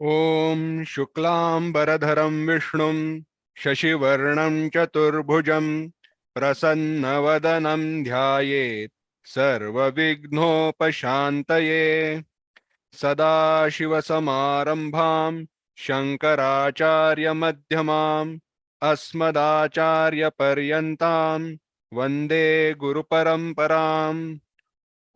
Om Shuklam Baradharam Vishnum Shashivarnam Chaturbhujam Prasanna Dhyayet Sarva Vighnopashantaye Sada Shiva Samarambham Shankaracharya Madhyamam Asmadacharya Paryantam Vande Guru Paramparam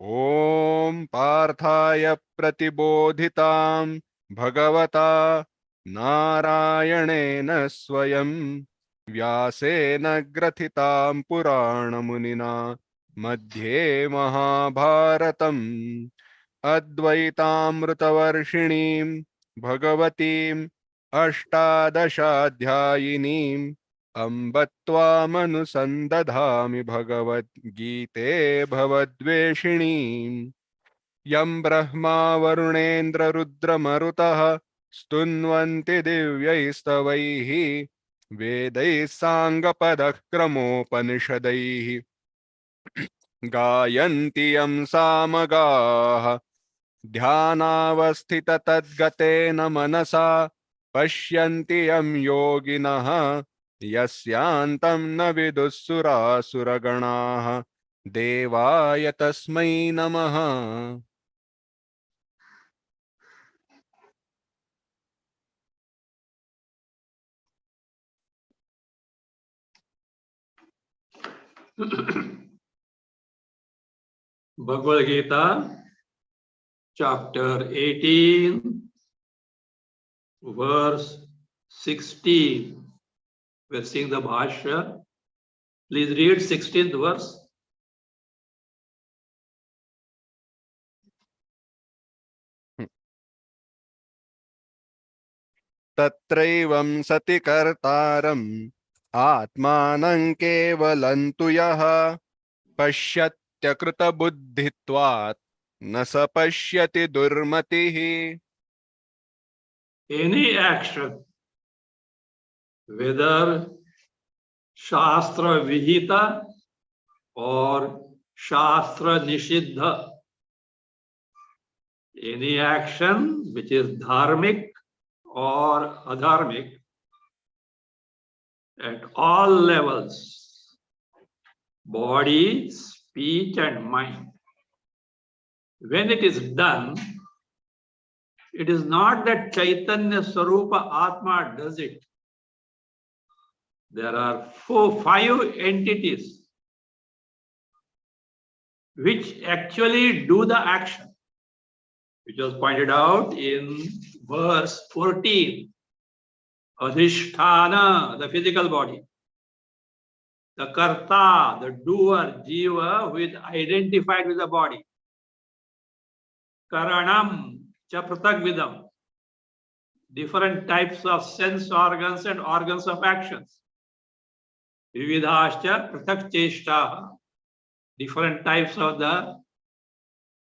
Om Parthaya Pratibodhitam Bhagavata Narayanena Swayam Vyasena Grathitam Purana Munina Madhye Mahabharatam Advaitamritavarshiniam Bhagavatim Ashtadashaadhyayinim Ambatvamanusandathami Bhagavad Gite Bhavadveshinim Yam Brahma Varunendra Rudra Marutaha Stunvanti Divyaistavaihi Vedai Sangapadah Kramopanishadaihi Gayanti Yam Samagaha ध्यानावस्थित तद्गतेन मनसा पश्यन्ति यं योगिनः यस्यान्तं न विदुःसुरासुरगणाः देवाय तस्मै नमः। Bhagavad Gita, chapter 18, verse 16. We're seeing the Bhasya. Please read 16th verse. तत्रैवं सति कर्तारम् आत्मानं केवलं तु यः पश्यत्यकृतबुद्धित्वात् न स पश्यति दुर्मतिः। Any action, whether Shastra Vihita or Shastra Nishiddha, any action which is dharmic or adharmic at all levels, body, speech and mind, when it is done, it is not that Chaitanya Swarupa Atma does it. There are 5 entities which actually do the action, which was pointed out in verse 14. Adhisthana, the physical body. The Karta, the doer, Jiva, who is identified with the body. Karanam, cha pratagvidam. Different types of sense organs and organs of actions. Vividhascha pratak cheshta. Different types of the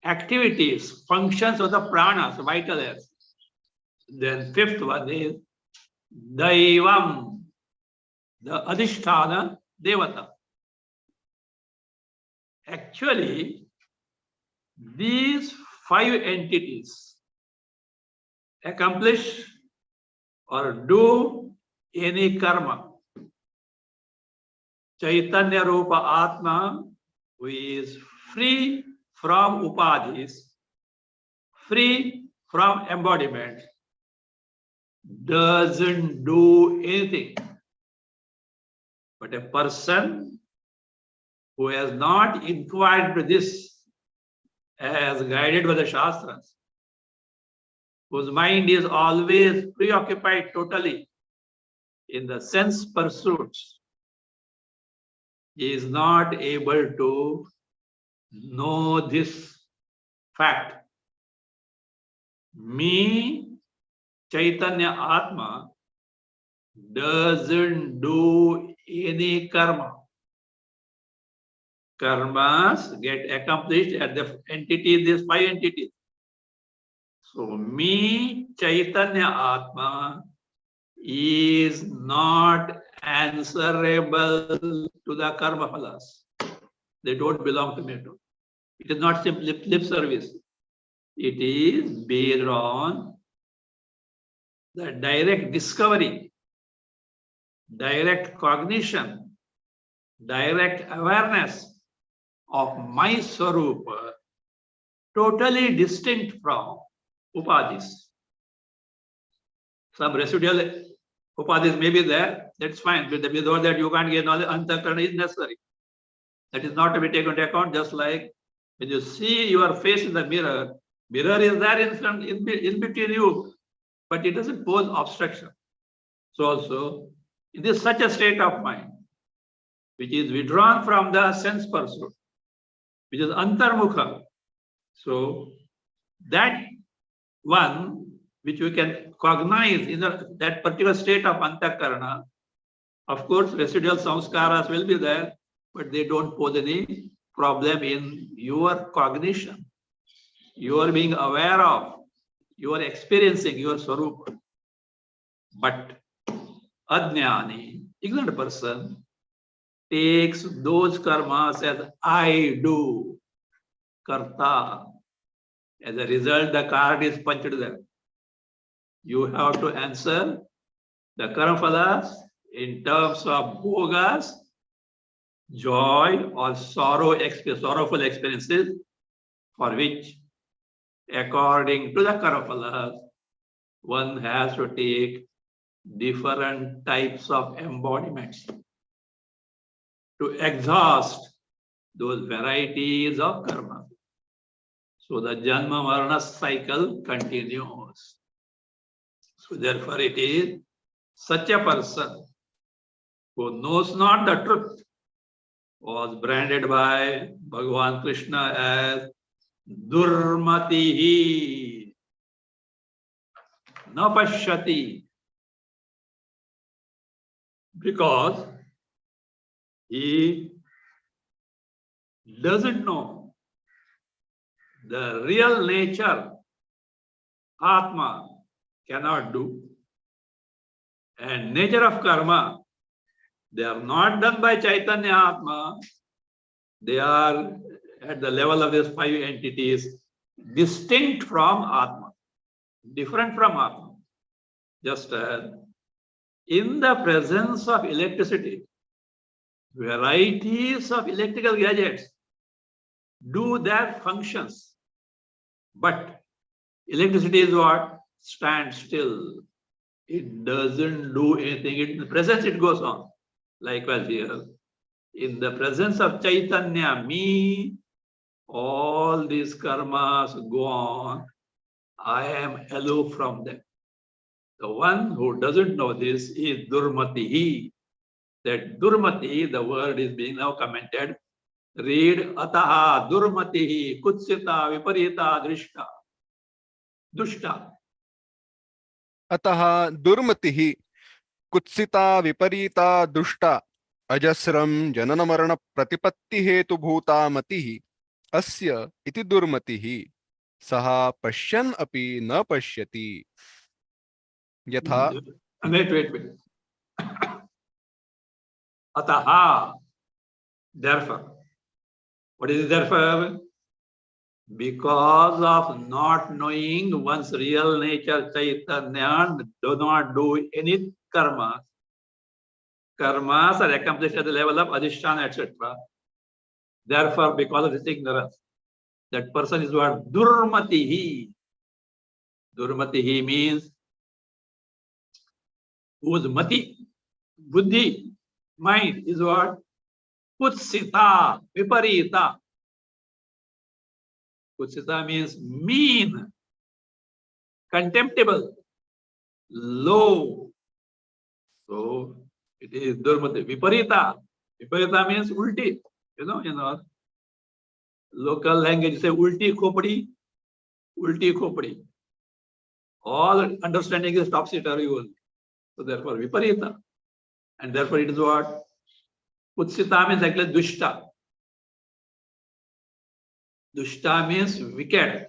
activities, functions of the pranas, vital air. Then 5th one is Daivam, the Adhisthana Devata. Actually, these 5 entities accomplish or do any karma. Chaitanya Rupa Atma, who is free from upadhis, free from embodiment, doesn't do anything. But a person who has not inquired to this as guided by the Shastras, whose mind is always preoccupied totally in the sense pursuits, is not able to know this fact. Me, Chaitanya Atma, doesn't do any karma. Karmas get accomplished at the entity, these 5 entities. So, me, Chaitanya Atma, is not answerable to the karma phalas. They don't belong to me at all. It is not simply lip service. It is based on the direct discovery, direct cognition, direct awareness of my Swarupa, totally distinct from upadhis. Some residual upadhis may be there, that's fine, but without that you can't get knowledge. Antakarana is necessary. That is not to be taken into account, just like when you see your face in the mirror, mirror is there in front, in between you, but it doesn't pose obstruction. So also, it is such a state of mind, which is withdrawn from the sense pursuit, which is antarmukha. So that one which we can cognize in that particular state of antakarana, of course, residual samskaras will be there, but they don't pose any problem in your cognition. You are being aware of, you are experiencing your swarupa. But ajnani, ignorant person, takes those karmas as I do, karta. As a result, the card is punched there. You have to answer the karma phalas in terms of bhogas, joy or sorrow, sorrowful experiences, for which, according to the karma phalas, one has to take different types of embodiments to exhaust those varieties of karma. So the Janma Marana cycle continues. So therefore it is such a person who knows not the truth was branded by Bhagavan Krishna as Durmatihi, na pashyati, because he doesn't know the real nature. Atma cannot do, and nature of karma, they are not done by Chaitanya Atma. They are at the level of these five entities, distinct from Atma, different from Atma. Just as in the presence of electricity, varieties of electrical gadgets do their functions, but electricity is what? Stands still. It doesn't do anything. In the presence, it goes on. Likewise here, in the presence of Chaitanya, me, all these karmas go on. I am aloof from them. The one who doesn't know this is Durmatihi. That Durmati, the word is being now commented. Read Ataha Durmatihi Kutsita Viparita Drishta Dushta. अतः दुर्मतिः कुत्सिता विपरीता दुष्टा अजस्रं जनन मरण प्रतिपत्ति हेतु भूता मतिः अस्य इति दुर्मतिः सः पश्यन् अपि न पश्यति यथा Wait. Ataha, therefore. What is therefore? Because of not knowing one's real nature, Chaitanya do not do any karma. Karmas are accomplished at the level of adhisthana, etc. Therefore, because of this ignorance, that person is what? Durmatihi. Durmatihi means whose mati, buddhi, mind is what? Kutsita, viparita. Kutsita means mean, contemptible, low. So it is Durmati. Viparita. Viparita means ulti. In our local language, you say ulti khopadi, ulti khopadi. All understanding is topsy-turvy only. So therefore, viparita. And therefore it is what? Kutsita means actually dushta. Dushta means wicked.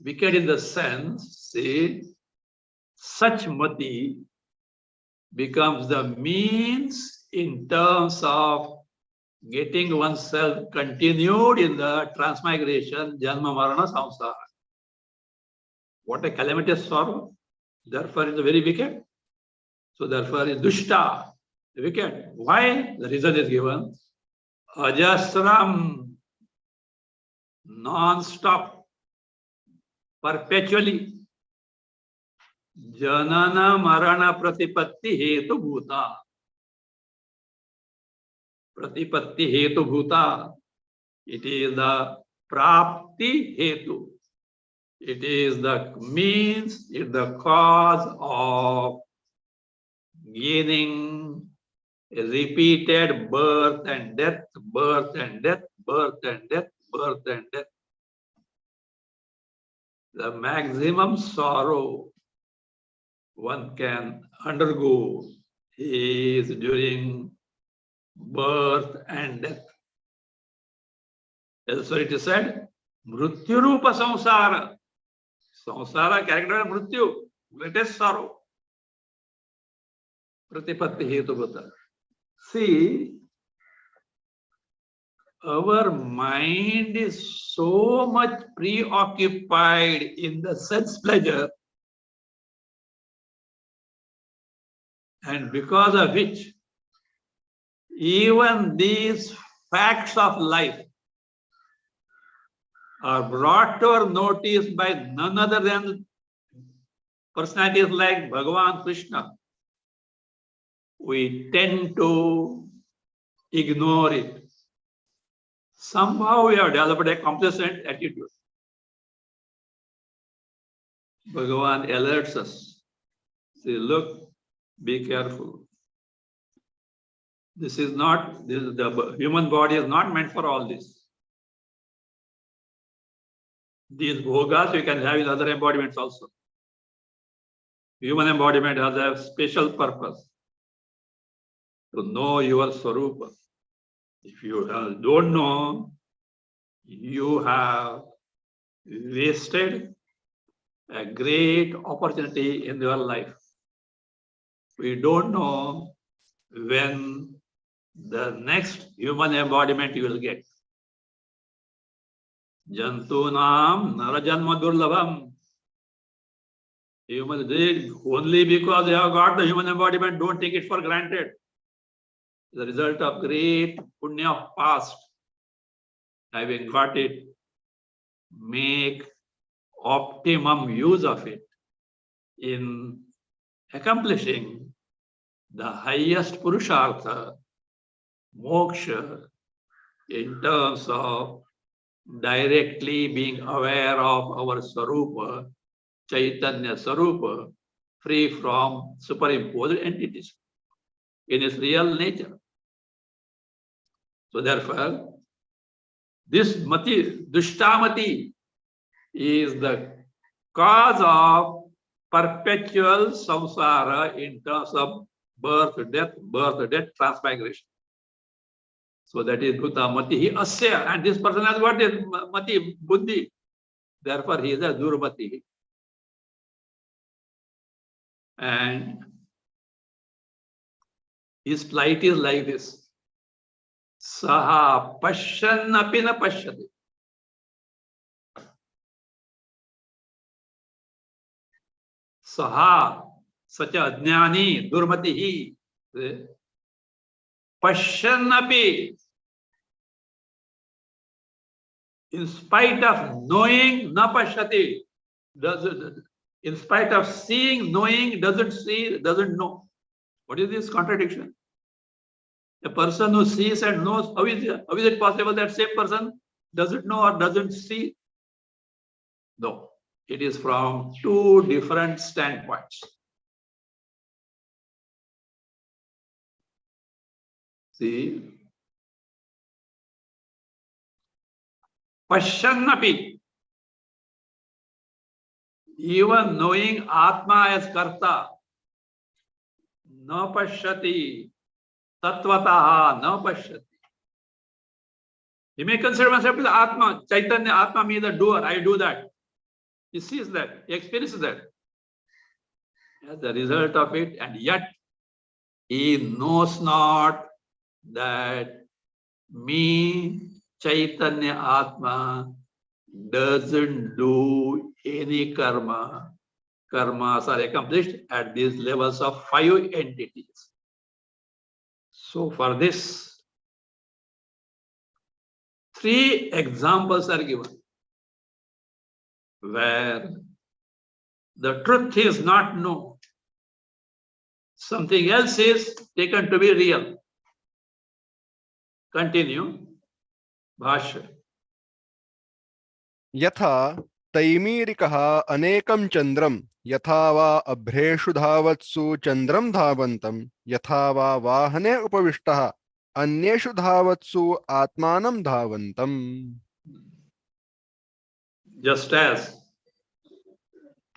Wicked in the sense, see, such mati becomes the means in terms of getting oneself continued in the transmigration, janma, marana, samsara. What a calamitous sorrow. Therefore, is very wicked. So therefore, is dushta, wicked. Why? The reason is given. Ajasram, non-stop, perpetually. Janana marana pratipatti hetu bhuta. Pratipatti hetu bhuta. It is the prapti hetu. It is the means, it is the cause of gaining a repeated birth and death, birth and death, birth and death, birth and death. The maximum sorrow one can undergo is during birth and death. Elsewhere it is said, Mrityu Rupa Samsara. Samsara, character of Mrityu, greatest sorrow. Pratipatti Hetu Bhuta. See, our mind is so much preoccupied in the sense pleasure, and because of which even these facts of life are brought to our notice by none other than personalities like Bhagavan Krishna. We tend to ignore it. Somehow we have developed a complacent attitude. Bhagavan alerts us. Say, look, be careful. The human body is not meant for all this. These bhogas you can have in other embodiments also. Human embodiment has a special purpose to know your Swarupa. If you don't know, you have wasted a great opportunity in your life. We don't know when the next human embodiment you will get. Jantunam narajanma durlabham. Human being, only because they have got the human embodiment, don't take it for granted. The result of great punya of past, having got it, make optimum use of it in accomplishing the highest purushartha, moksha, in terms of directly being aware of our Swarupa, Chaitanya Swarupa, free from superimposed entities in its real nature. So therefore, this mati, dushtamati, is the cause of perpetual samsara in terms of birth, death, transmigration. So that is bhuta mati asya, and this person has what is mati, buddhi. Therefore, he is a durmati. And his plight is like this. Saha pashyan api na pashyati. Saha, such a jnani, durmati hi. Pashyan api. In spite of knowing, na pashyati. In spite of seeing, knowing, doesn't see, doesn't know. What is this contradiction? A person who sees and knows, how is it possible that same person doesn't know or doesn't see? No, it is from two different standpoints. See, Pashyannapi, even knowing Atma as Karta, na pashyati, tattvataha, na pashyati. He may consider himself as Atma, Chaitanya, Atma means the doer, I do that. He sees that, he experiences that. As the result of it, and yet he knows not that me, Chaitanya Atma, doesn't do any karma, karmas are accomplished at these levels of 5 entities. So for this, 3 examples are given where the truth is not known. Something else is taken to be real. Continue. Bhasya. यथा तैमीरिकः अनेकं चन्द्रं यथा वा अभ्रेषु धावत्सु चन्द्रं धावन्तं यथा वा वाहने उपविष्टः अन्येषु धावत्सु आत्मानं धावन्तम्. Just as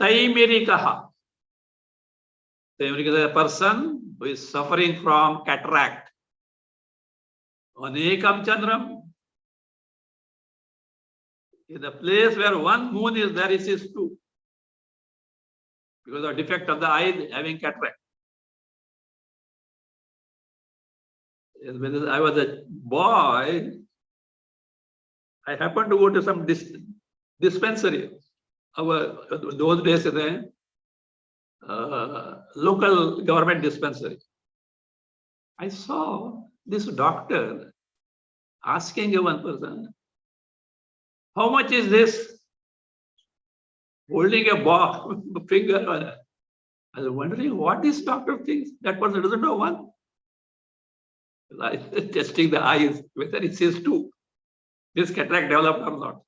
Taimirikaha. Taimirika is a person who is suffering from cataract. Anekam Chandram. In the place where one moon is there, he sees 2. Because of the defect of the eye having cataract. When I was a boy, I happened to go to some dispensary. Those days, local government dispensary. I saw this doctor asking one person, how much is this? Holding a ball, finger. I was wondering what this doctor thinks. That person doesn't know one. I was testing the eyes, whether it says 2. This cataract developed or not.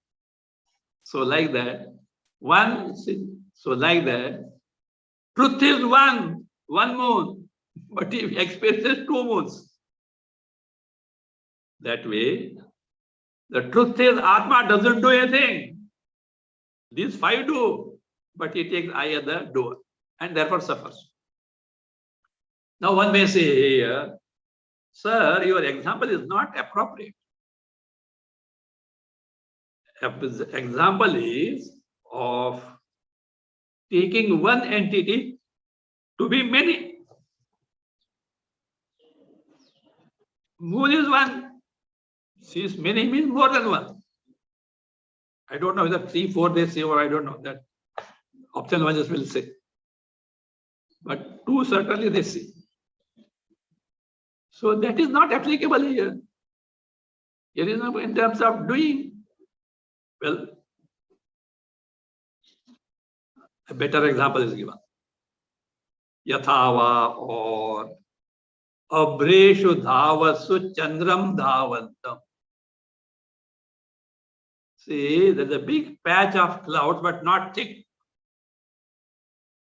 So like that, truth is one moon, but he experiences 2 moons. That way, the truth is Atma doesn't do anything. These 5 do, but he takes eye at the door and therefore suffers. Now one may say here, sir, your example is not appropriate. Example is of taking one entity to be many. Moon is one. Sees many means more than one. I don't know whether 3, 4 they say, or I don't know. That ophthalmologists will say. But 2 certainly they see. So that is not applicable here. Here is in terms of doing. Well, a better example is given. Yathava or Abreshu dhavasu chandram dhavantam. See, there's a big patch of clouds, but not thick.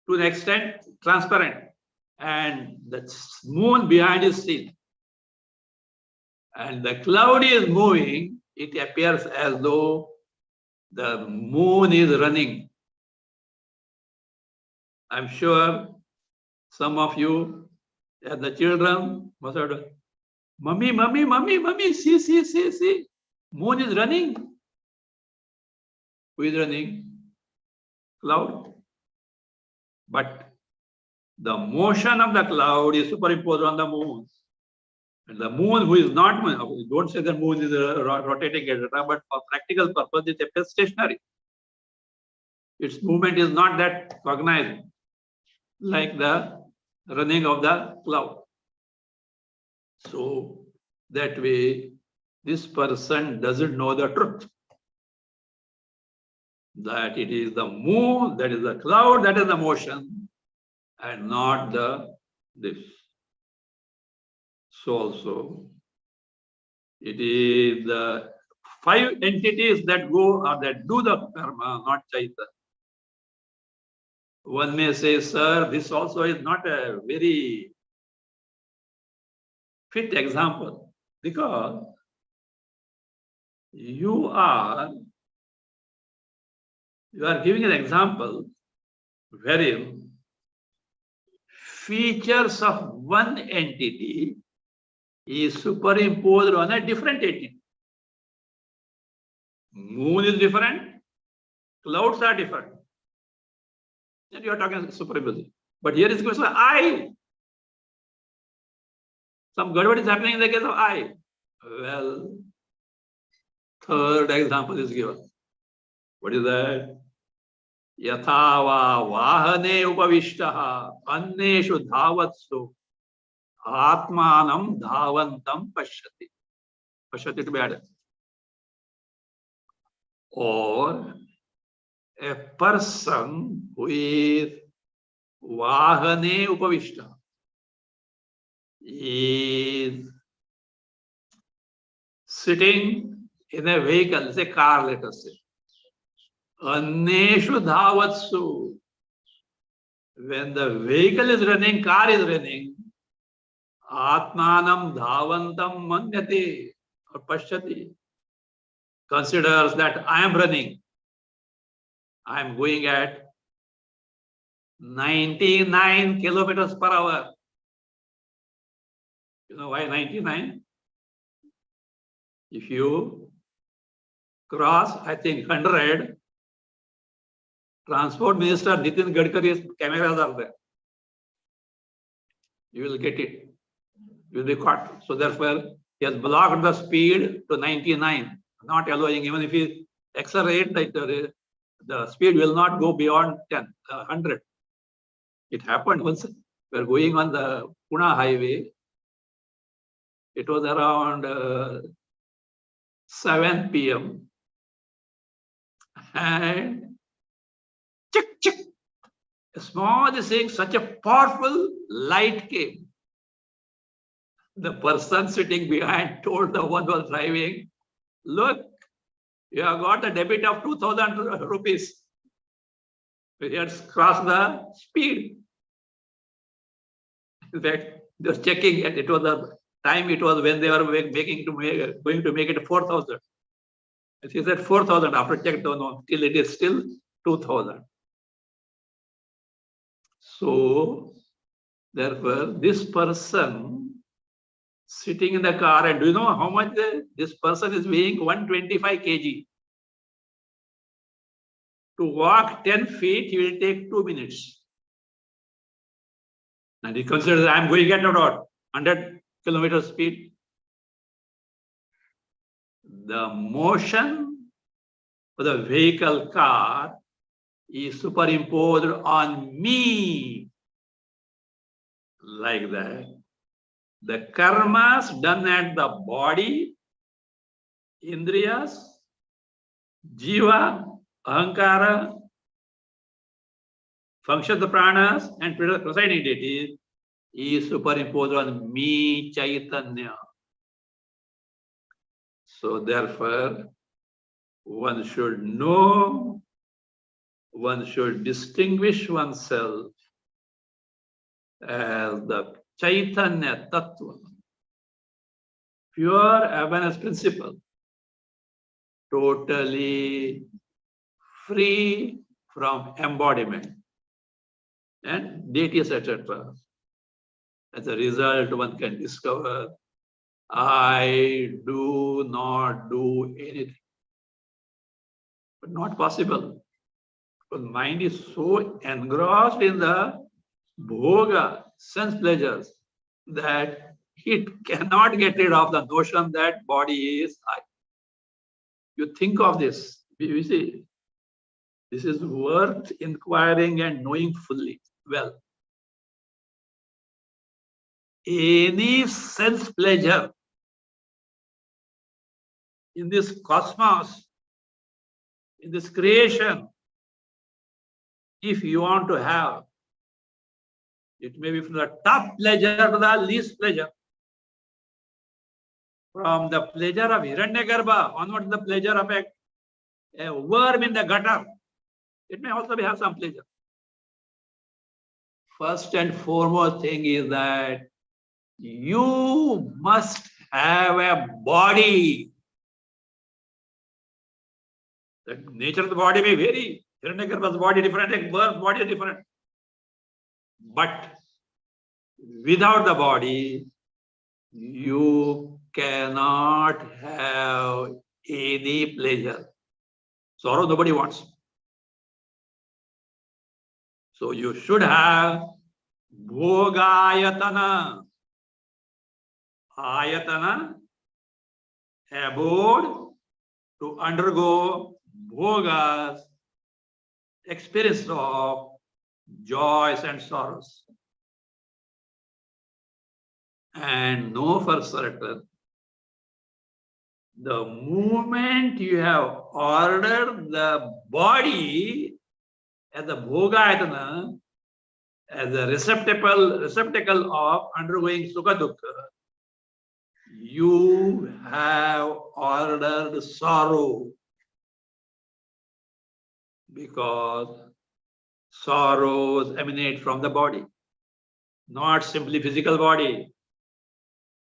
To an extent, transparent. And the moon behind is seen. And the cloud is moving, it appears as though the moon is running. I'm sure some of you, as the children, must have done, Mummy, mummy, mummy, mummy, see. Moon is running. Who is running? Cloud. But the motion of the cloud is superimposed on the moon. And the moon, who is not, don't say the moon is rotating, etc., but for practical purpose, it appears stationary. Its movement is not that cognized, like the running of the cloud. So that way, this person doesn't know the truth. That it is the moon, that is the cloud, that is the motion, and not this. So also, it is the 5 entities that go or that do the karma, not Chaitanya. One may say, sir, this also is not a very fit example, because you are giving an example wherein features of one entity is superimposed on a different entity. Moon is different, clouds are different. And you are talking superimposition. But here is question of I. Some Gadwad is happening in the case of I. Well, third example is given. What is that? Yatha va vahane upavishtaha anneshu dhavatsu atmanam dhavantam pashyati. Pashyati to be added. Or a person who is vahane upavishtaha is sitting in a vehicle, say car, let us say. Anneshu dhavatsu. When the vehicle is running, car is running, atmanam dhavantam manyate or pashyati. Considers that I am running. I am going at 99 kilometers per hour. You know why 99? If you cross, I think 100, Transport Minister Nitin Gadkari's cameras are there. You will get it. You will be caught. So therefore, he has blocked the speed to 99, not allowing, even if he accelerate, the speed will not go beyond 100. It happened once we were going on the Pune highway. It was around 7 p.m. and chick, a small thing, such a powerful light came. The person sitting behind told the one who was driving, look, you have got a debit of 2,000 rupees. We had crossed the speed. In fact, just checking, and it was the time it was when they were going to make it 4,000. She said 4,000. After check, no, till it is still 2,000. So, therefore, this person sitting in the car, and do you know how much this person is weighing? 125 kg. To walk 10 feet, he will take 2 minutes. And he considers I am going at about 100 kilometers speed. The motion of the vehicle car is superimposed on me. Like that. The karmas done at the body, indriyas, jiva, ahankara, function of the pranas and presiding deities is superimposed on me, Chaitanya. So therefore, one should know, one should distinguish oneself as the Chaitanya Tattva, pure awareness principle, totally free from embodiment and deities, etc. As a result, one can discover, I do not do anything. But not possible. Because mind is so engrossed in the bhoga, sense pleasures, that it cannot get rid of the notion that body is I. You think of this, you see, this is worth inquiring and knowing fully well. Any sense pleasure in this cosmos, in this creation, if you want to have, it may be from the top pleasure to the least pleasure. From the pleasure of Hiranyagarbha onward to the pleasure of a worm in the gutter, it may also have some pleasure. First and foremost thing is that you must have a body. The nature of the body may vary. Hiranyagarbha's body different, a worm's body is different. But without the body, you cannot have any pleasure. Sorrow nobody wants. So you should have bhogayatana. Ayatana, abode, to undergo bhogas, experience of joys and sorrows. And know for certain, the moment you have ordered the body as a bhogayatana, as a receptacle of undergoing sukha dukkha, you have ordered sorrow, because sorrows emanate from the body, not simply physical body.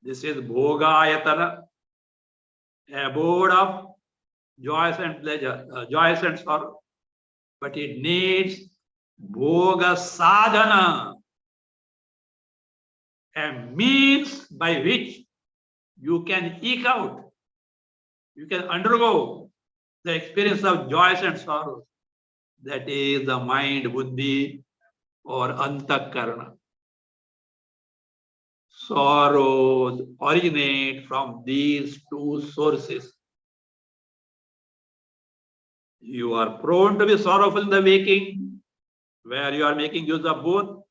This is bhogayatana, abode of joys and pleasure, joys and sorrow. But it needs bhoga sadhana, a means by which you can eke out, you can undergo the experience of joys and sorrows. That is the mind, buddhi, or antakarana. Sorrows originate from these two sources. You are prone to be sorrowful in the waking, where you are making use of both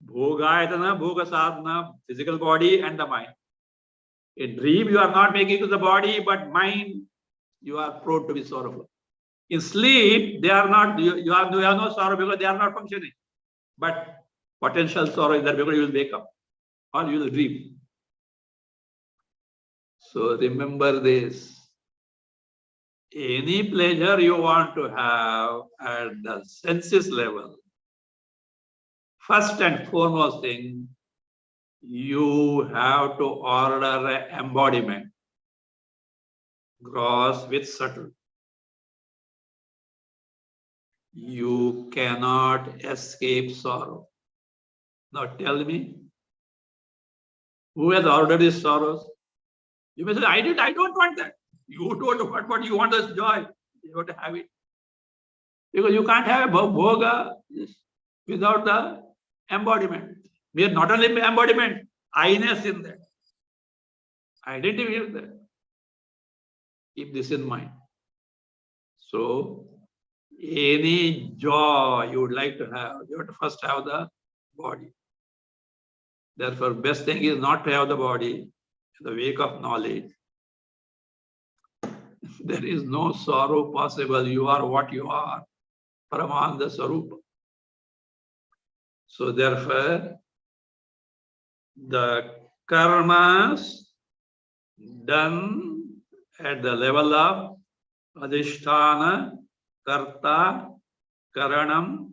bhogayatana, bhoga sadhana, physical body and the mind. In dream, you are not making use of the body, but mind, you are prone to be sorrowful. In sleep, they are not, you have no sorrow because they are not functioning. But potential sorrow is there because you will wake up or you will dream. So remember this. Any pleasure you want to have at the senses level, first and foremost thing, you have to order an embodiment, gross with subtle. You cannot escape sorrow. Now tell me, who has ordered these sorrows? You may say, I don't want that. You don't want what you want is joy. You want to have it. Because you can't have a bhoga without the embodiment. We are not only embodiment, I-ness in that. Identity is there. Keep this in mind. So, any joy you would like to have, you have to first have the body. Therefore, best thing is not to have the body in the wake of knowledge. There is no sorrow possible. You are what you are. Paramananda Sarupa. So therefore, the karmas done at the level of adhisthana, karta, karanam,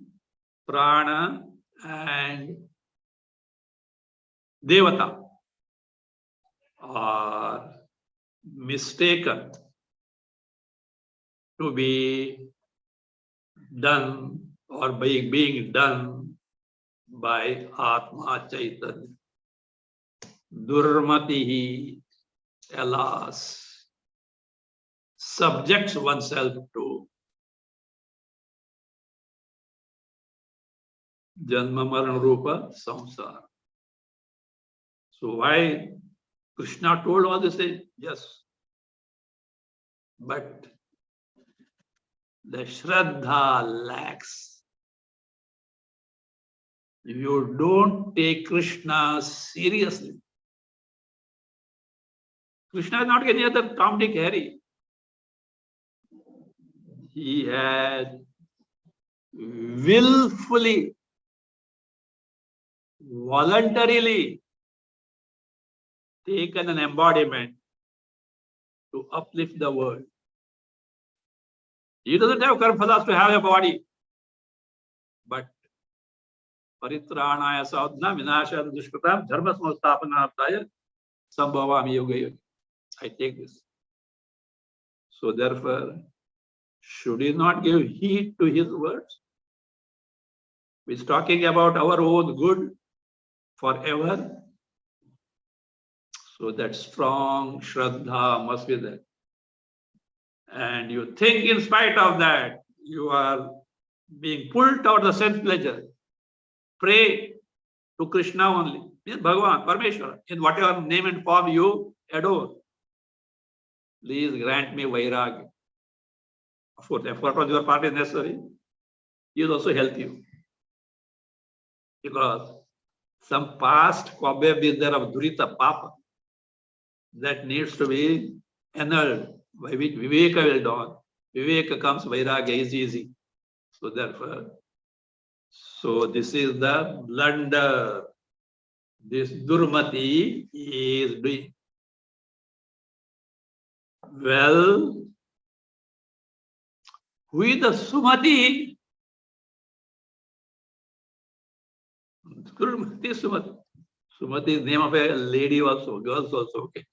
prana, and devata are mistaken to be done or being done by Atma Chaitanya. Durmatihi, alas, subjects oneself to Janma Marana Rupa Samsara. So why Krishna told all this thing? Yes. But the Shraddha lacks. If you don't take Krishna seriously, Krishna is not any other Tom, Dick, Harry. He has willfully, voluntarily taken an embodiment to uplift the world. He doesn't have karma to have a body, but paritranaya sadhana vinashaya dushkratam dharma samasthapanarthaya sambhavami yoga yoga. I take this. So therefore, should he not give heed to his words? He's talking about our own good forever. So that strong Shraddha must be there. And you think in spite of that, you are being pulled toward the sense pleasure. Pray to Krishna only. Means Bhagavan, Parmeshwara, in whatever name and form you adore. Please grant me vairagya. Of course, effort on your part is necessary. he will also help you. Because some past cobweb is there of durita, papa, that needs to be annulled, by which viveka will dawn. Viveka comes, vairagya is easy. So therefore, so this is the blunder this Durmati is doing. Well, who is the Sumati? Durmati, Sumati. Sumati is name of a lady also, girls also. Okay.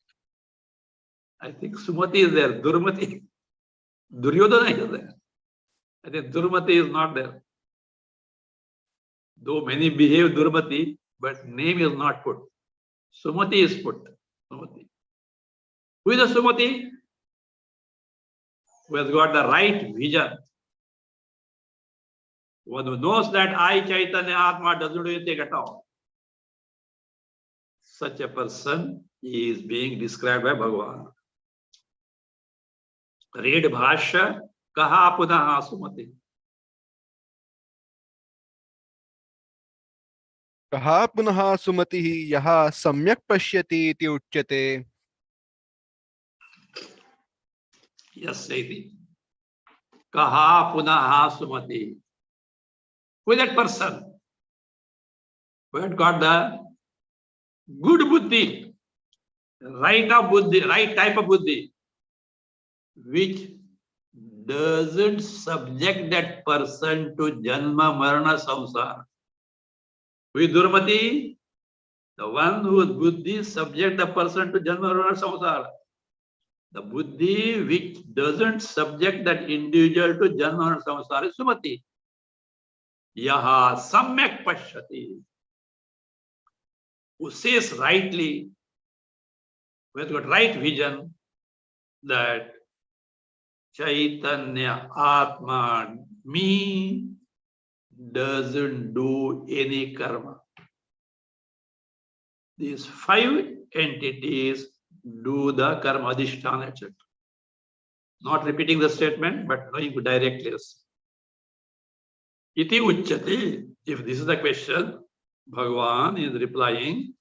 I think Sumati is there. Durmati. Duryodhana is there. I think Durmati is not there. Though many behave Durmati, but name is not put. Sumati is put. Sumati. Who is the Sumati? Who has got the right vision. One who knows that I, Chaitanya Atma, doesn't do anything at all. Such a person is being described by Bhagavan. Read Bhasya, kaha punaha sumati. कहा पुनः सुमतिः यः सम्यक् पश्यति इति उच्यते. Yes, Saiti. Kaha punaha sumati. Who is that person? Who had got the good buddhi, right type of buddhi, which doesn't subject that person to janma, marana, samsara. Who is Durmati? The one whose buddhi subject the person to janma, marana, samsara. The buddhi which doesn't subject that individual to janma, marana, samsara is Sumati. Yaha samyak pashyati. Who says rightly, who has got right vision, that Chaitanya Atma, me, doesn't do any karma. These 5 entities do the karma, adhisthana, etc. Not repeating the statement, but knowing directly. Iti uchyate. If this is the question, Bhagavan is replying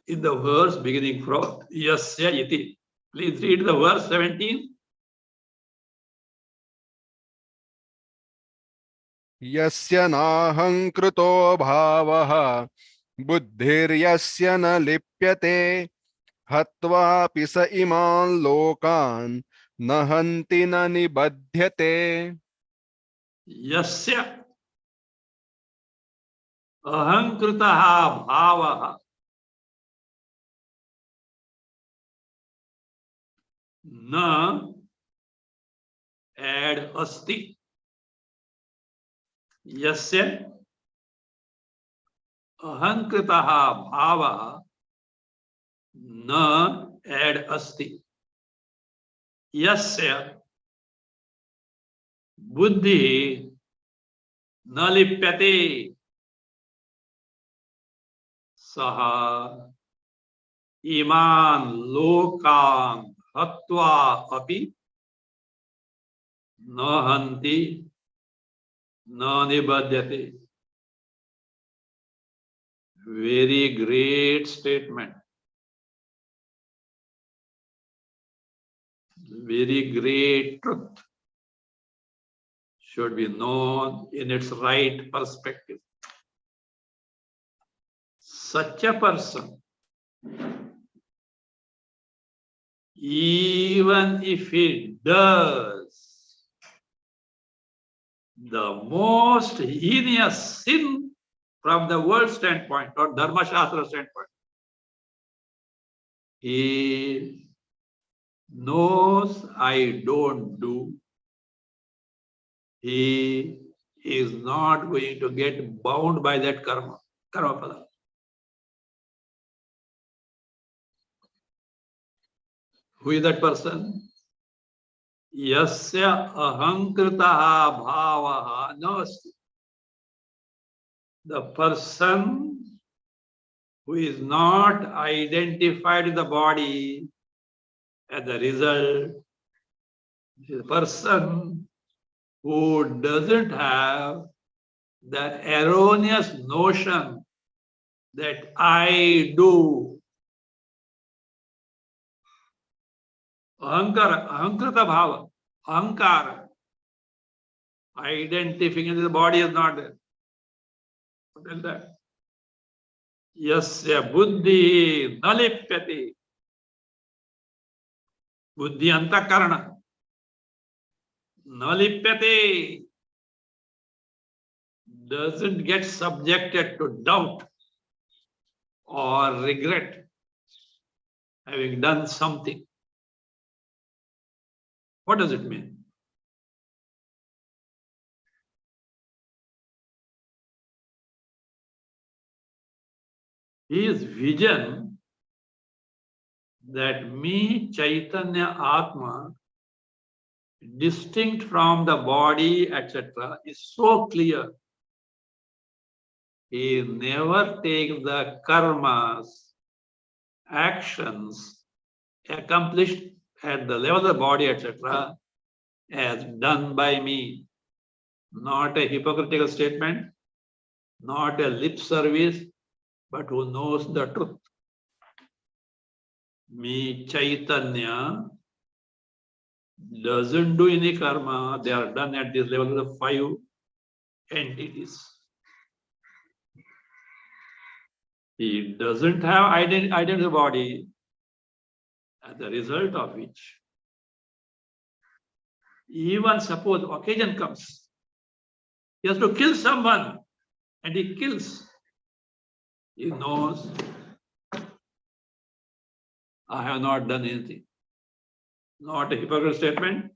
in the verse beginning from Yasya iti. Please read the verse 17. यस्य नाहङ्कृतो भावः बुद्धिर्यस्य न लिप्यते हत्वापि स इमान् लोकान् न हन्ति न निबध्यते. Yasya ahankritaha bhavaha na ad asti. Yasya ahankritaha bhavaha na ad asti. Yasya buddhi na lipyate saha iman lokan hatva api na hanti na nibadhyate. Very great statement. Very great truth should be known in its right perspective. Such a person, even if he does the most heinous sin from the world standpoint or Dharma Shastra standpoint, he knows I don't do. He is not going to get bound by that karma phala. Who is that person? Yasya ahankritaha bhavaha nasti. The person who is not identified with the body as a result, the person who doesn't have the erroneous notion that I do, ahankara, ahankrita bhava, ahankara, identifying the body is not there. What is that? Yasya buddhi nalipyati. Buddhi antakarana. Nalipyati. Doesn't get subjected to doubt or regret having done something. What does it mean? His vision that me, Chaitanya Atma, distinct from the body, etc., is so clear. He never takes the karmas, actions accomplished at the level of the body, etc., as done by me. Not a hypocritical statement, not a lip service, but who knows the truth. Me, Chaitanya, doesn't do any karma. They are done at this level of the 5 entities. He doesn't have identity body, as a result of which, even suppose occasion comes, he has to kill someone, and he kills. He knows, I have not done anything. Not a hypocritical statement,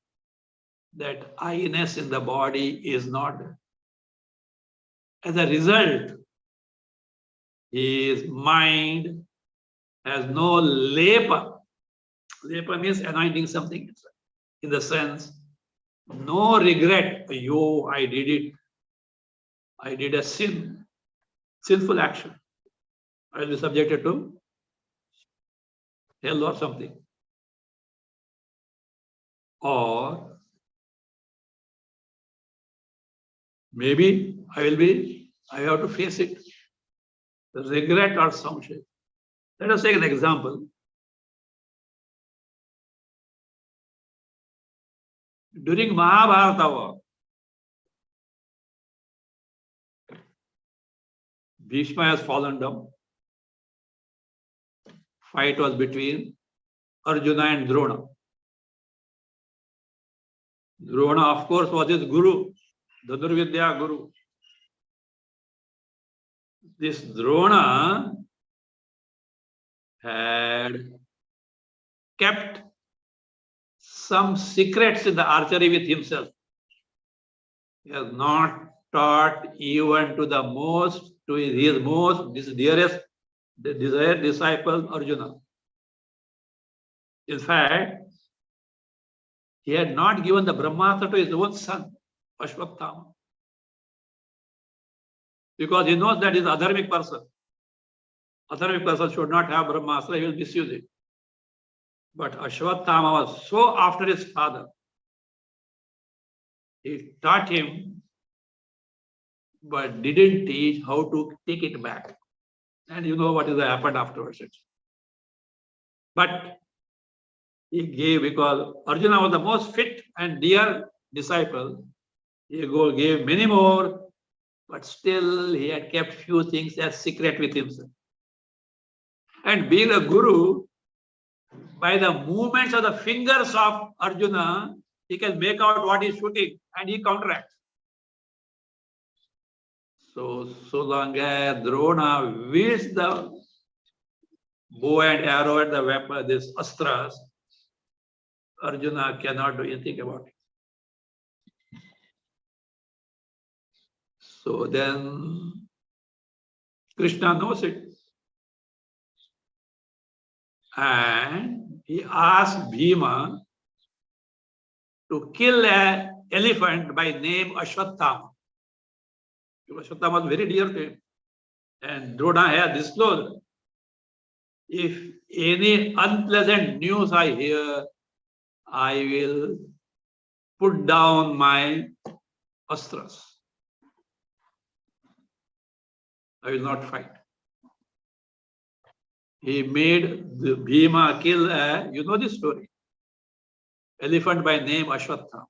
that I-ness in the body is not there. As a result, his mind has no lepa. Lepa means anointing something, in the sense, no regret. Yo, I did it. I did a sinful action. I will be subjected to hell or something. Or maybe I have to face it. Regret or some shit. Let us take an example. During Mahabharata war, Bhishma has fallen down. Fight was between Arjuna and Drona. Drona, of course, was his guru, Dhanurvidya guru. This Drona had kept some secrets in the archery with himself. He has not taught even to his most dearest desired disciple Arjuna. In fact, he had not given the Brahmastra to his own son, Ashwatthama, because he knows that he is an adharmic person. Adharmic person should not have Brahmastra, he will misuse it. But Ashwatthama was so after his father. He taught him, but didn't teach how to take it back. And you know what is happened afterwards. But he gave, because Arjuna was the most fit and dear disciple, he gave many more, but still he had kept few things as secret with himself. And being a guru, by the movements of the fingers of Arjuna, he can make out what he is shooting, and he counteracts. So long as Drona wields the bow and arrow and the weapon, this astras, Arjuna cannot do anything about it. So then Krishna knows it. And he asked Bhima to kill an elephant by name Ashwatthama. Ashwatthama was very dear to him. And Drona had disclosed, if any unpleasant news I hear, I will put down my astras. I will not fight. He made the Bhima kill a, you know this story, elephant by name Ashwatthama.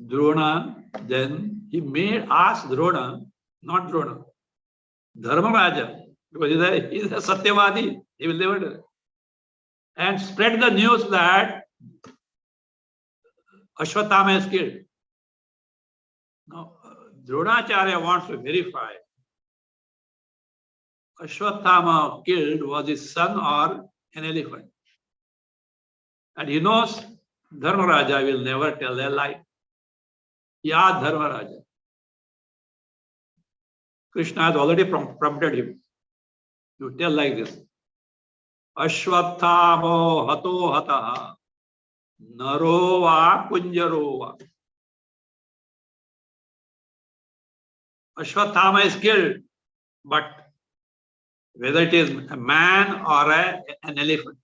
Drona, then he asked Drona, not Drona, Dharma Raja, because he's a Satyavadi, he will never do it, and spread the news that Ashwatthama is killed. Now, Dronacharya wants to verify Ashwatthama killed was his son or an elephant. And he knows Dharmaraja will never tell a lie. He asked Dharmaraja. Krishna has already prompted him to tell like this. Ashwatthamo hato hataha naro va kunjaro va. Ashwatthama is killed, but whether it is a man or an elephant.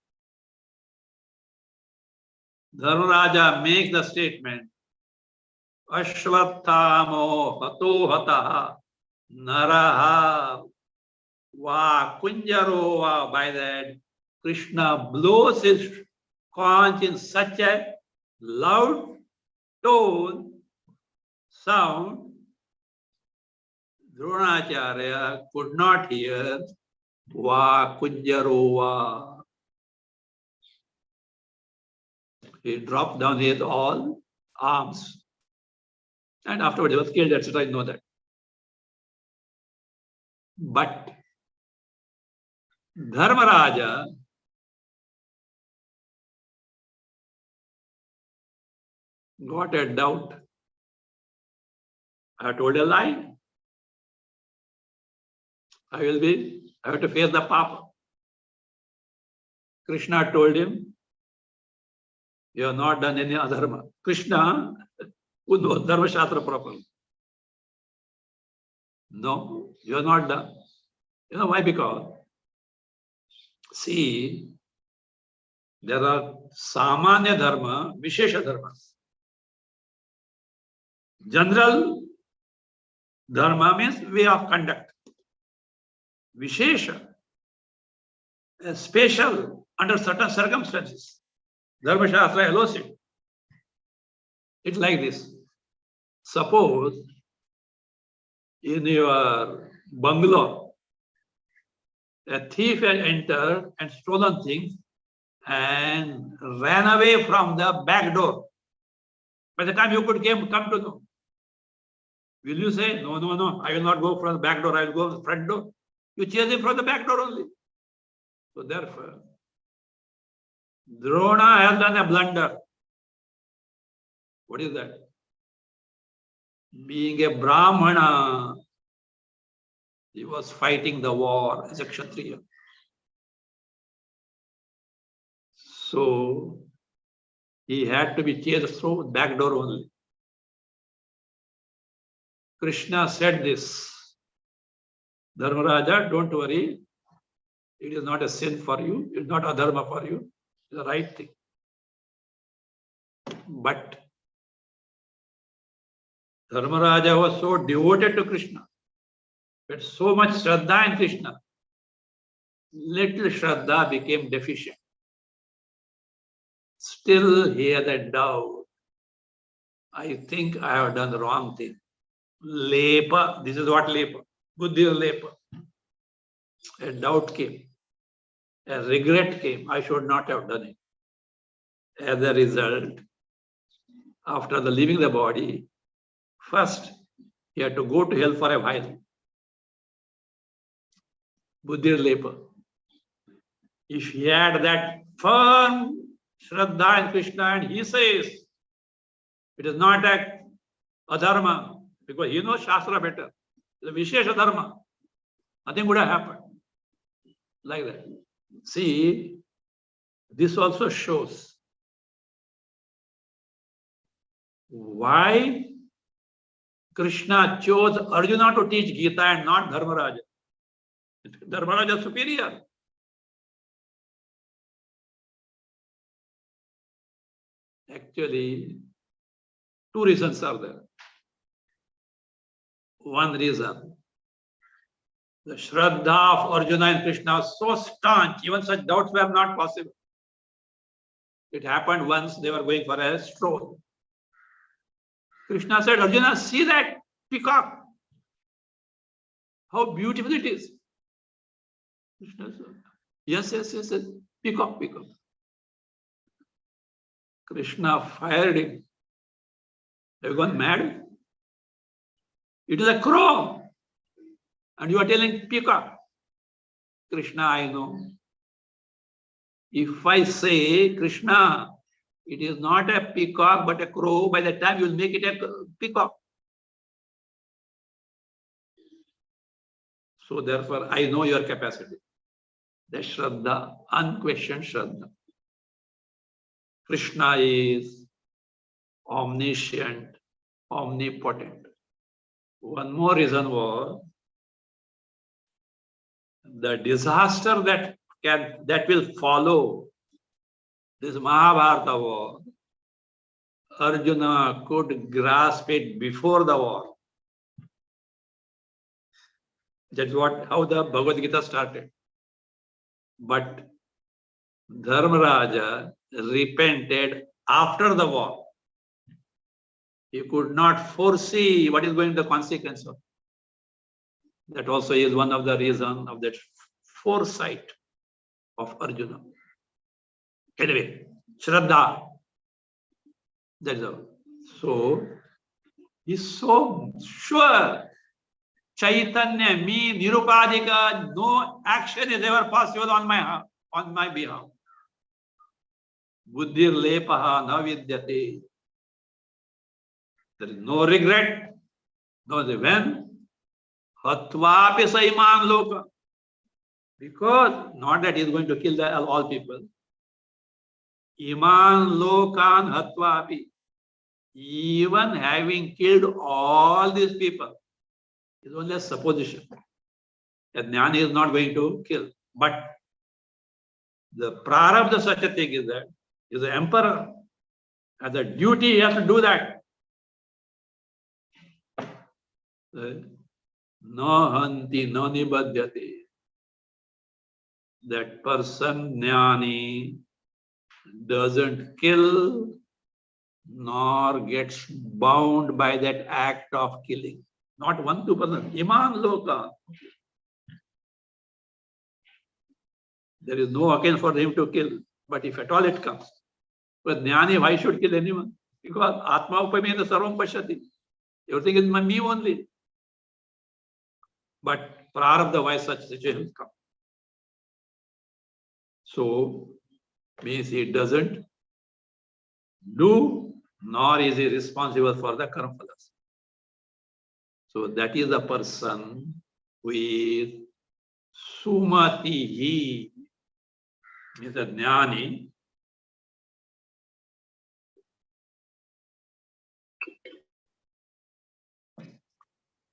Dharmaraja makes the statement, Ashwatthamo hato hataha naraha va kunjaro va. By that, Krishna blows his conch in such a loud tone, sound, Dronacharya could not hear va kunjaro va. He dropped down his all arms. And afterwards he was killed, etc. I know that. But Dharmaraja got a doubt. I have told a lie. I have to face the papa. Krishna told him, you have not done any adharma. Krishna who knows Dharma Shastra properly. No, you have not done. You know why? Because, see, there are Samanya Dharma, Vishesha Dharma. General Dharma means way of conduct. Vishesha, special under certain circumstances. Dharma Shastra allows it. It's like this. Suppose in your bungalow, a thief had entered and stolen things and ran away from the back door. By the time you could come to know, will you say, no, no, no, I will not go from the back door, I will go from the front door? You chase him from the back door only. So therefore, Drona has done a blunder. What is that? Being a Brahmana, he was fighting the war as a Kshatriya. So he had to be chased through the back door only. Krishna said this, Dharmaraja, don't worry, it is not a sin for you, it is not a dharma for you, it is the right thing. But Dharmaraja was so devoted to Krishna, had so much Shraddha in Krishna, little Shraddha became deficient. Still he had a doubt. I think I have done the wrong thing. Lepa, this is what lepa, buddhi lepa. A doubt came, a regret came, I should not have done it. As a result, after the leaving the body, first he had to go to hell for a while. Buddhi lepa. If he had that firm Shraddha in Krishna and he says, it is not a adharma, because he knows Shastra better. The Vishesha Dharma. Nothing would have happened. Like that. See, this also shows why Krishna chose Arjuna to teach Gita and not Dharmaraja. Dharmaraja is superior. Actually, two reasons are there. one reason. The Shraddha of Arjuna and Krishna was so staunch, even such doubts were not possible. It happened once they were going for a stroll. Krishna said, Arjuna, see that peacock. How beautiful it is. Krishna said, yes, peacock. Krishna fired him. Have you gone mad? It is a crow. And you are telling peacock. Krishna, I know. If I say, Krishna, it is not a peacock but a crow, by the time you will make it a peacock. So therefore, I know your capacity. The Shraddha, unquestioned Shraddha. Krishna is omniscient, omnipotent. One more reason was the disaster that will follow this Mahabharata war. Arjuna could grasp it before the war. That's how the Bhagavad Gita started. But Dharmaraja repented after the war. He could not foresee what is going to be the consequence of. That also is one of the reasons of that foresight of Arjuna. Anyway, Shraddha. That is all. So, he's so sure. Chaitanya, me, Nirupadika, no action is ever possible on my behalf. Buddhir lepaha na vidyate. There is no regret. No, when? Hatvapi saiman loka. Because not that he is going to kill all people. Iman lokan hatvapi. Even having killed all these people is only a supposition. A jnani is not going to kill. But the prarabdha of such a thing is that he is the emperor. As a duty, he has to do that. No hanti, no nibadhyati. That person, jnani, doesn't kill nor gets bound by that act of killing. Not 1-2%. Iman loka. There is no occasion for him to kill. But if at all it comes. But jnani, why should kill anyone? Because Atma upamena sarvam pashyati. Everything is me only. But prarabdha, why such situations come? So, means he doesn't do, nor is he responsible for the karma phalas. So that is the person who is sumatihi, means a jnani,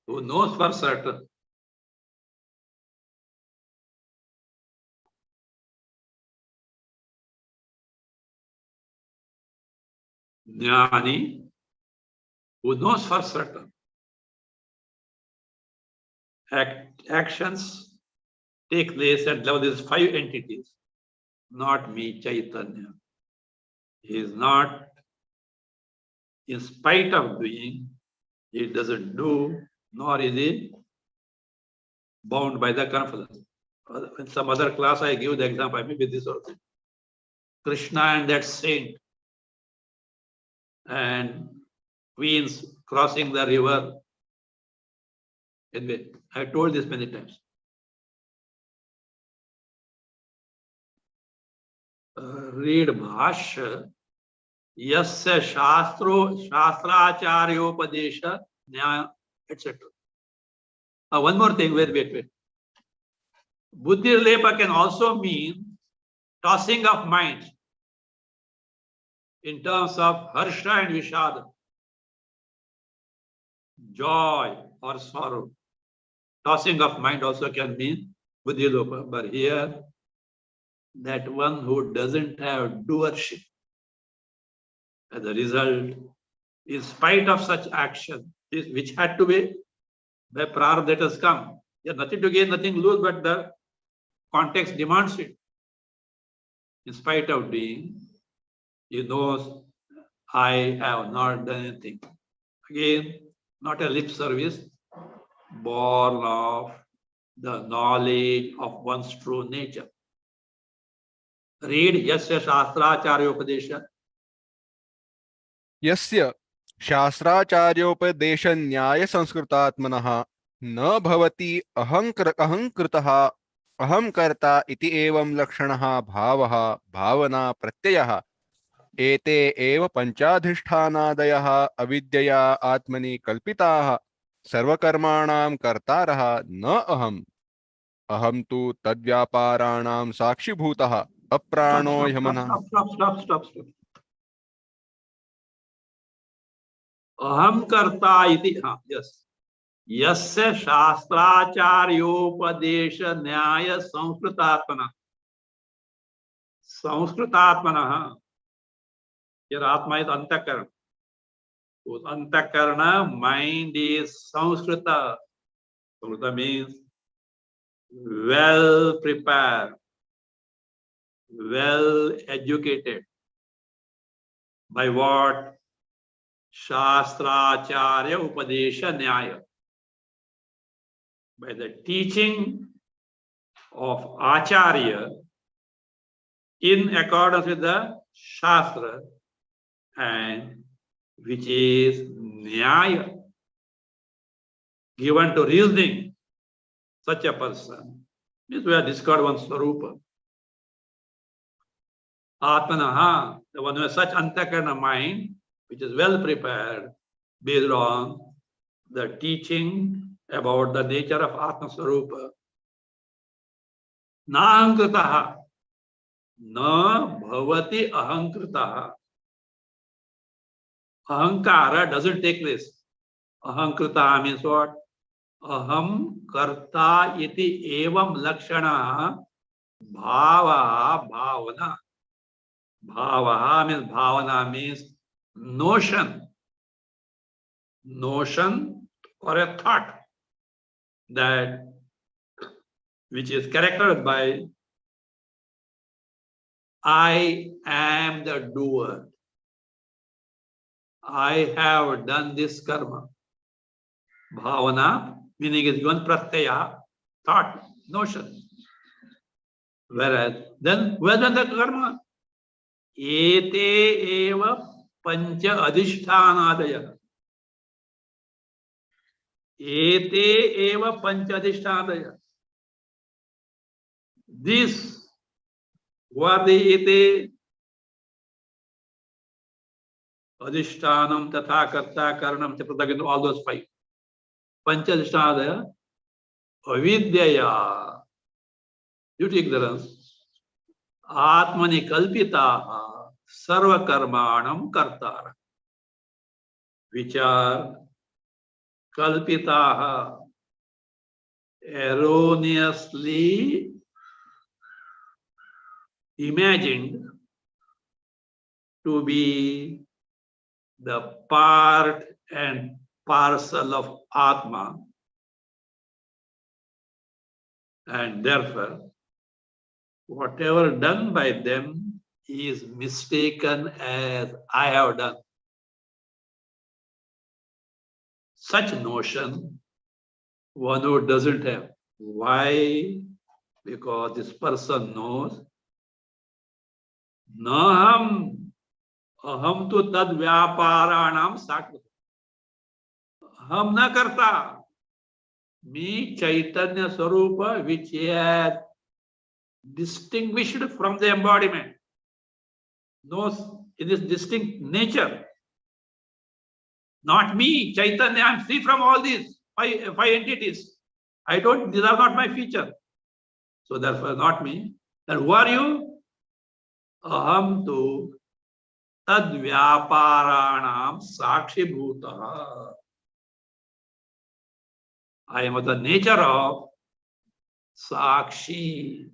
who knows for certain jnani, who knows for certain actions take place at level these 5 entities, not me, Chaitanya. He is not, in spite of doing, he doesn't do, nor is he bound by the karma. In some other class, I give the example, maybe this also. Krishna and that saint and queens crossing the river. Anyway, I told this many times. Read Bhasya, Yasya Shastracharyopadesha, Nyaya, etc. One more thing, wait. Buddhi lepa can also mean tossing of mind in terms of harsha and vishada, joy or sorrow. Tossing of mind also can mean buddhi lepa. But here, that one who doesn't have doership, as a result, in spite of such action, which had to be By prarabdha that has come. You have nothing to gain, nothing to lose, but the context demands it. In spite of doing, he knows I have not done anything. Again, not a lip service, born of the knowledge of one's true nature. Read Yasya Shastracharya Upadesha. यस्य शास्त्राचार्योपदेश न्याय संस्कृतात्मनः न भवति अहंकृतः अहं कर्ता इति एवं लक्षणः भावः भावना प्रत्ययः एते एव पंचाधिष्ठानादयः अविद्यया आत्मनि कल्पिताः सर्वकर्माणां कर्तारः न अहम् अहं तु तद्व्यापाराणां साक्षिभूतः Stop, अप्राणो stop, stop, ह्यमनः. stop, stop, stop, stop, stop. Aham karta iti. Yes. Yasya शास्त्राचार्योपदेश न्याय संस्कृतात्मना. संस्कृतात्मना. Your Atma is Antakarana. Whose Antakarana mind is Sanskrita. Sanskrita means well prepared, well educated. By what? Shastracharya Upadesha Nyaya. By the teaching of Acharya in accordance with the Shastra, and which is Nyaya, given to reasoning. Such a person means we have discovered one's Swarupa. Atmanaha, the one who has such Antakarana mind, which is well prepared based on the teaching about the nature of Atma Swarupa. Na ahankritaha, na bhavati ahankritaha. Ahankara doesn't take place. Ahankritaha means what? Aham karta iti evam lakshana bhava bhavana. Bhavaha means bhavana means notion. Notion or a thought that which is characterized by I am the doer. I have done this karma. Bhavana meaning is given pratyaya, thought, notion. Whereas then who has done the karma? Ete eva pancha adhishthanadaya. Ete eva pancha adhishthanadaya. This, who are the ete? Adhishthanam, tatha karta, karanam, chapratakinu, all those five. Pancha adhishthanadaya, avidyaya, due to ignorance, atmani kalpitaha, sarva karmanam kartara, which are kalpitaha, erroneously imagined to be the part and parcel of Atma, and therefore whatever done by them is mistaken as I have done. Such notion one who doesn't have. Why? Because this person knows Naham aham tu tad vyaparanam sakti. Aham na karta. Me Chaitanya Swarupa, which he had distinguished from the embodiment, knows in this distinct nature. Not me, Chaitanya, I am free from all these five entities. I don't, these are not my feature. So therefore not me. Then who are you? Aham tu tad vyaparanam sakshi bhutaha. I am of the nature of sakshi,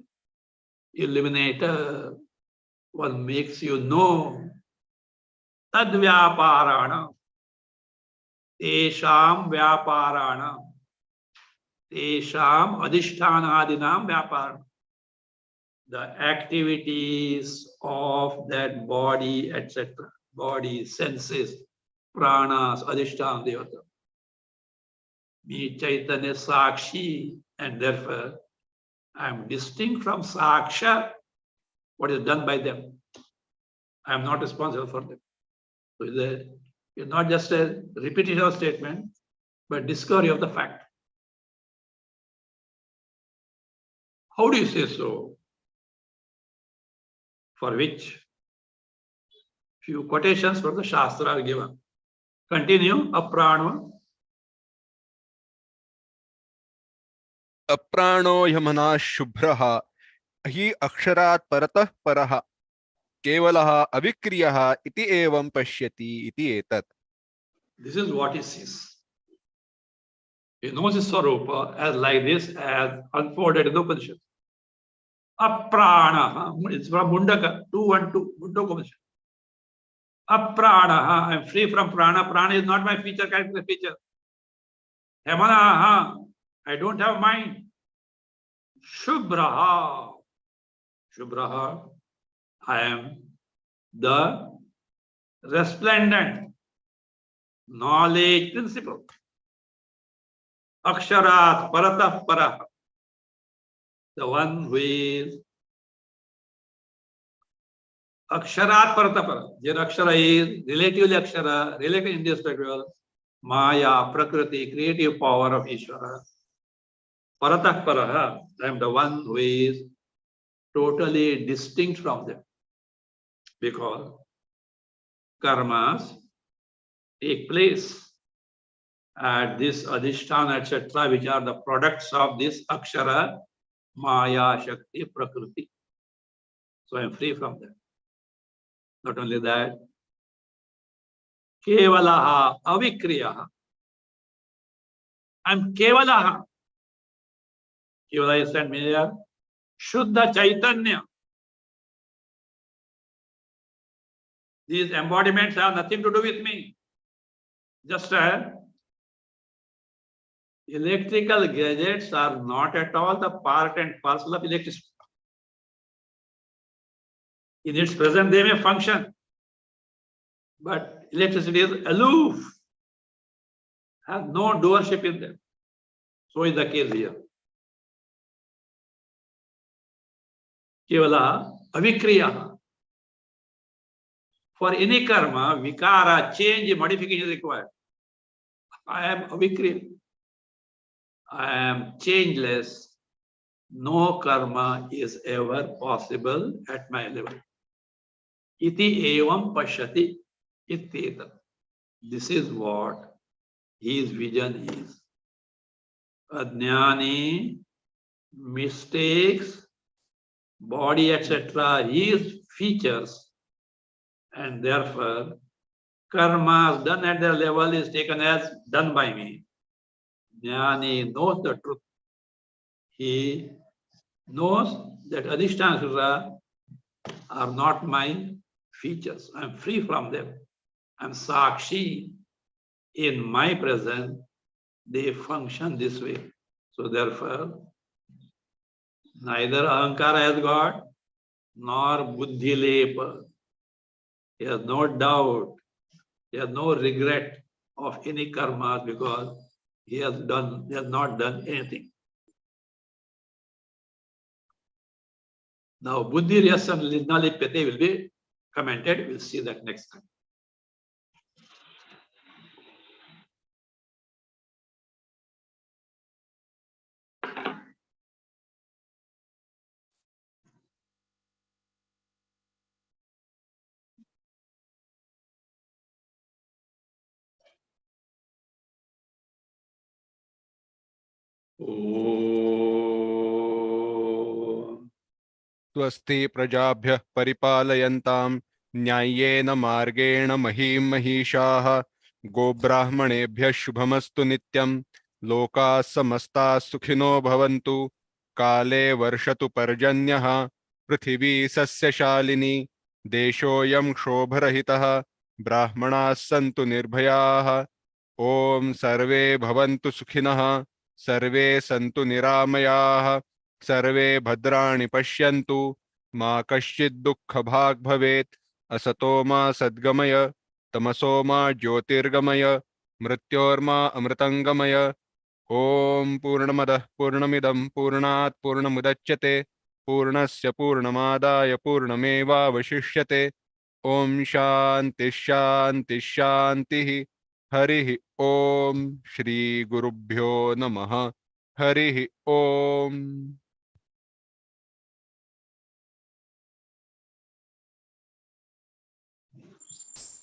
illuminator. One makes you know. Tad vyaparanam. Tesham vyaparanam. tesham adhishthanadinam vyapar. The activities of that body, etc. Body, senses, pranas, adhishthan devata. Me Chaitanya Sakshi, and therefore I am distinct from Saksha, what is done by them. I am not responsible for them. So it's not just a repetition of statement, but discovery of the fact. How do you say so? For which few quotations from the Shastra are given. Continue, aprano. अप्राणो Yamuna शुभ्रः हि अक्षरात् परतः परः केवलः अविक्रियः इति एवं पश्यति इति एतत्. This is what he sees. He knows his Swarupa as like this, as unfolded in the Upanishad. Aprana, it's from Mundaka, 212, Mundaka Upanishad. Aprana, I am free from prana. Prana is not my feature, character feature. Hemana, I don't have mind. Shubhraha, Shubhraha, I am the resplendent knowledge principle. Aksharat paratah parah, the one who is Aksharat paratah parah. Your Akshara is relatively Akshara, relatively indestructible, Maya, Prakriti, creative power of Ishvara. Paratah parah, I am the one who is totally distinct from them. Because karmas take place at this adhisthana, etc., which are the products of this Akshara, Maya, Shakti, Prakriti. So I am free from them. Not only that, Kevalaha, Avikriyaha. I am Kevalaha. Kevala is said here, Shuddha Chaitanya. These embodiments have nothing to do with me. Just electrical gadgets are not at all the part and parcel of electricity. In its present, they may function, but electricity is aloof, has no doership in them. So is the case here. Kevala avikriya. For any karma, vikara, change, modification is required. I am avikriya. I am changeless. No karma is ever possible at my level. Iti evam pashyati ityeta. This is what his vision is. Ajnani, mistakes, body, etc., his features, and therefore karma done at their level is taken as done by me. Jnani knows the truth. He knows that adhisthana are not my features. I am free from them. I am sakshi. In my presence, they function this way. So therefore, neither ahankara has got, nor buddhi lepa. He has no doubt, he has no regret of any karma because he has not done anything. Now, buddhi ryasam linalipyate will be commented. We'll see that next time. स्वस्ति प्रजाभ्यः परिपालयन्तां न्याय्येन मार्गेण महीं महिषाः गोब्राह्मणेभ्यः शुभमस्तु नित्यं लोकाः समस्ताः सुखिनो भवन्तु काले वर्षतु पर्जन्यः पृथिवी सस्यशालिनी देशोऽयं क्षोभरहितः ब्राह्मणाः सन्तु निर्भयाः ॐ सर्वे भवन्तु सुखिनः सर्वे सन्तु निरामयाः, सर्वे भद्राणि पश्यन्तु, मा कश्चित् दुःखभाग् भवेत्। असतो मा सद्गमय, तमसो मा ज्योतिर्गमय, मृत्योर्मा अमृतङ्गमय। ओम पूर्णमदः पूर्णमिदं पूर्णात् पूर्णमुदच्यते, पूर्णस्य पूर्णमादाय पूर्णमेवावशिष्यते। ओम शांति शांति शांति। हरि ओम। श्री गुरुभ्यो नमः। हरि ओम।